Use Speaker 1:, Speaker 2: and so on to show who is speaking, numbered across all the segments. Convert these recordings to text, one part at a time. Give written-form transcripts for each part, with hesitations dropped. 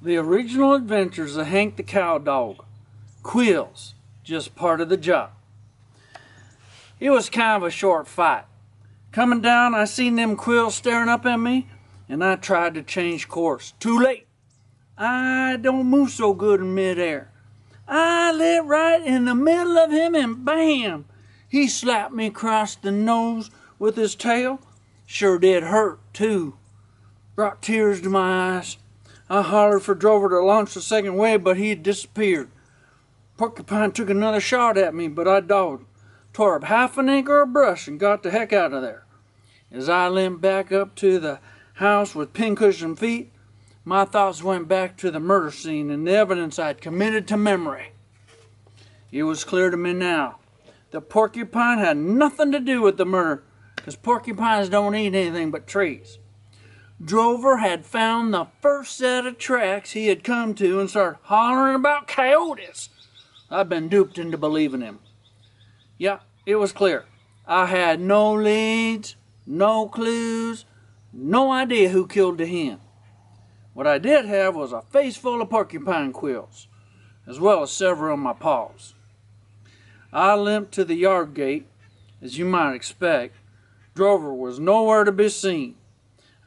Speaker 1: The original adventures of Hank the cow dog. Quilis, just part of the job. It was kind of a short fight. Coming down, I seen them quills staring up at me, and I tried to change course. Too late. I don't move so good in midair. I lit right in the middle of him, and bam! He slapped me across the nose with his tail. Sure did hurt, too. Brought tears to my eyes. I hollered for Drover to launch the second wave, but he had disappeared. Porcupine took another shot at me, but I dodged. Tore up half an acre of brush and got the heck out of there. As I limped back up to the house with pincushion feet, my thoughts went back to the murder scene and the evidence I'd committed to memory. It was clear to me now that Porcupine had nothing to do with the murder, because porcupines don't eat anything but trees. Drover had found the first set of tracks he had come to and started hollering about coyotes. I'd been duped into believing him. Yeah, it was clear. I had no leads, no clues, no idea who killed the hen. What I did have was a face full of porcupine quills, as well as several on my paws. I limped to the yard gate. As you might expect, Drover was nowhere to be seen.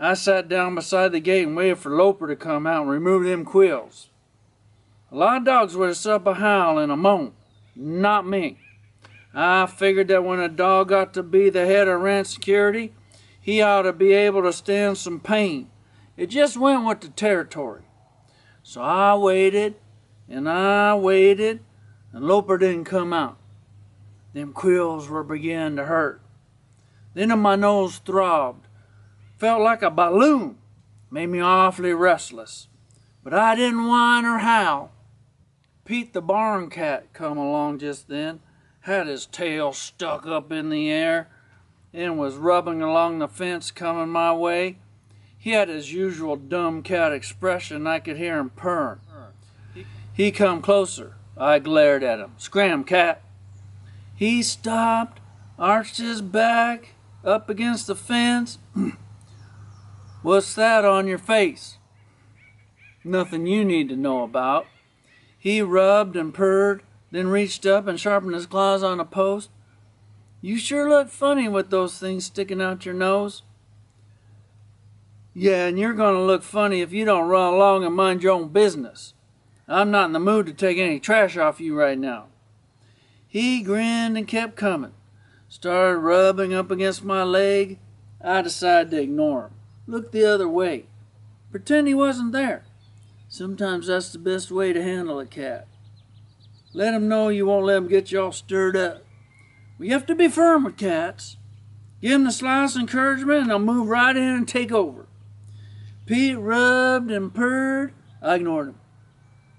Speaker 1: I sat down beside the gate and waited for Loper to come out and remove them quills. A lot of dogs would have set up a howl and a moan. Not me. I figured that when a dog got to be the head of ranch security, he ought to be able to stand some pain. It just went with the territory. So I waited, and Loper didn't come out. Them quills were beginning to hurt. Then my nose throbbed. Felt like a balloon. Made me awfully restless. But I didn't whine or howl. Pete the barn cat come along just then, had his tail stuck up in the air, and was rubbing along the fence coming my way. He had his usual dumb cat expression. I could hear him purring. He come closer. I glared at him. Scram, cat. He stopped, arched his back up against the fence. What's that on your face? Nothing you need to know about. He rubbed and purred, then reached up and sharpened his claws on a post. You sure look funny with those things sticking out your nose. Yeah, and you're going to look funny if you don't run along and mind your own business. I'm not in the mood to take any trash off you right now. He grinned and kept coming. Started rubbing up against my leg. I decided to ignore him. Look the other way. Pretend he wasn't there. Sometimes that's the best way to handle a cat. Let him know you won't let him get you all stirred up. Well, you have to be firm with cats. Give him the slightest encouragement and they'll move right in and take over. Pete rubbed and purred. I ignored him.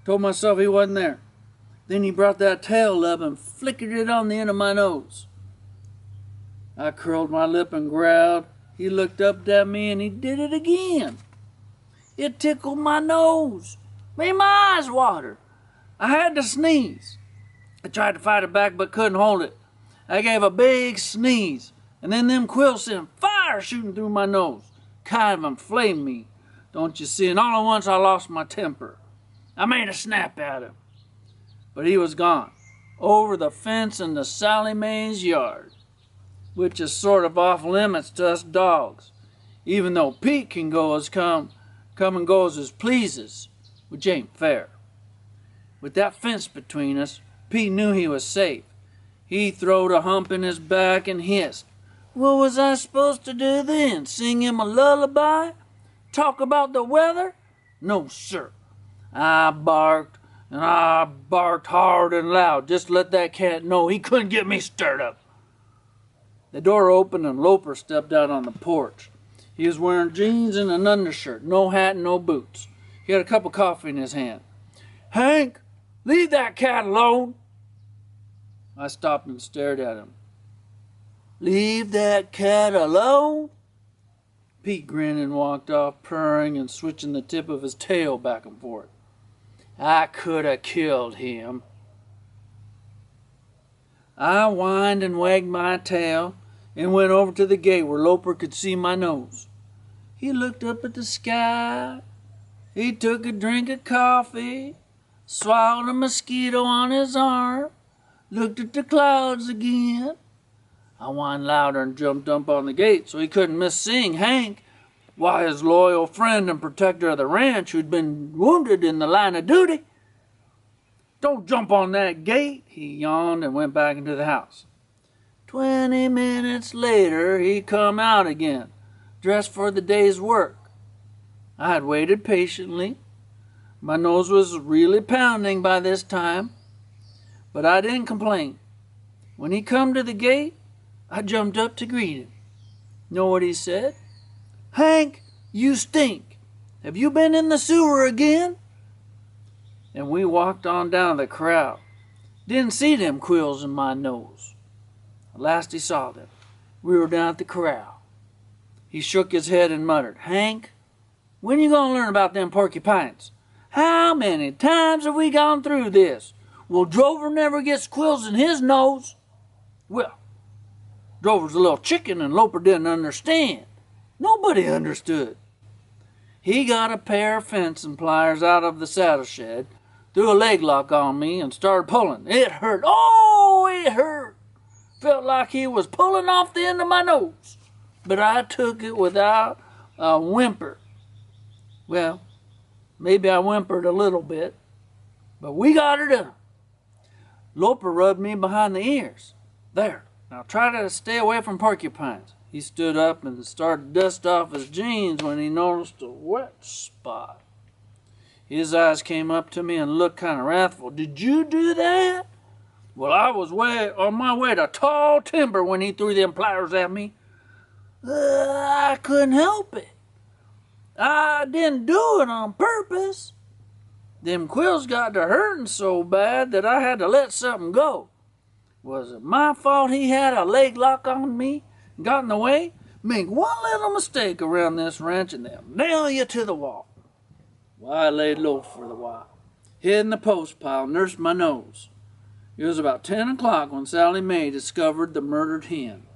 Speaker 1: Told myself he wasn't there. Then he brought that tail up and flickered it on the end of my nose. I curled my lip and growled. He looked up at me and he did it again. It tickled my nose. Made my eyes water. I had to sneeze. I tried to fight it back but couldn't hold it. I gave a big sneeze, and then them quills sent fire shooting through my nose. Kind of inflamed me, don't you see? And all at once I lost my temper. I made a snap at him. But he was gone, over the fence in the Sally Mae's yard, which is sort of off limits to us dogs, even though Pete can go as come and go as pleases, which ain't fair. With that fence between us, Pete knew he was safe. He throwed a hump in his back and hissed. What was I supposed to do then? Sing him a lullaby? Talk about the weather? No, sir. I barked, and I barked hard and loud, just to let that cat know he couldn't get me stirred up. The door opened and Loper stepped out on the porch. He was wearing jeans and an undershirt, no hat and no boots. He had a cup of coffee in his hand. Hank, leave that cat alone. I stopped and stared at him. Leave that cat alone? Pete grinned and walked off, purring and switching the tip of his tail back and forth. I could have killed him. I whined and wagged my tail and went over to the gate where Loper could see my nose. He looked up at the sky He took a drink of coffee, swallowed a mosquito on his arm, looked at the clouds again. I whined louder and jumped up on the gate so he couldn't miss seeing Hank, why, his loyal friend and protector of the ranch who'd been wounded in the line of duty. "Don't jump on that gate," he yawned and went back into the house. 20 minutes later, he come out again, dressed for the day's work. I had waited patiently. My nose was really pounding by this time, but I didn't complain. When he come to the gate, I jumped up to greet him. Know what he said? "Hank, you stink. Have you been in the sewer again?" And we walked on down the corral. Didn't see them quills in my nose. At last he saw them. We were down at the corral. He shook his head and muttered, "Hank, when you gonna learn about them porcupines? How many times have we gone through this? Well, Drover never gets quills in his nose." Well, Drover's a little chicken and Loper didn't understand. Nobody understood. He got a pair of fencing pliers out of the saddle shed, threw a leg lock on me, and started pulling. It hurt. Oh, it hurt. Felt like he was pulling off the end of my nose. But I took it without a whimper. Well, maybe I whimpered a little bit, but we got her done. Loper rubbed me behind the ears. There, now try to stay away from porcupines. He stood up and started to dust off his jeans when he noticed a wet spot. His eyes came up to me and looked kind of wrathful. "Did you do that?" Well, I was on my way to tall timber when he threw them pliers at me. I couldn't help it. I didn't do it on purpose. Them quills got to hurting so bad that I had to let something go. Was it my fault he had a leg lock on me and got in the way? Make one little mistake around this ranch and they'll nail you to the wall. Well, I laid low for a while, hid in the post pile, nursed my nose. It was about 10 o'clock when Sally Mae discovered the murdered hen.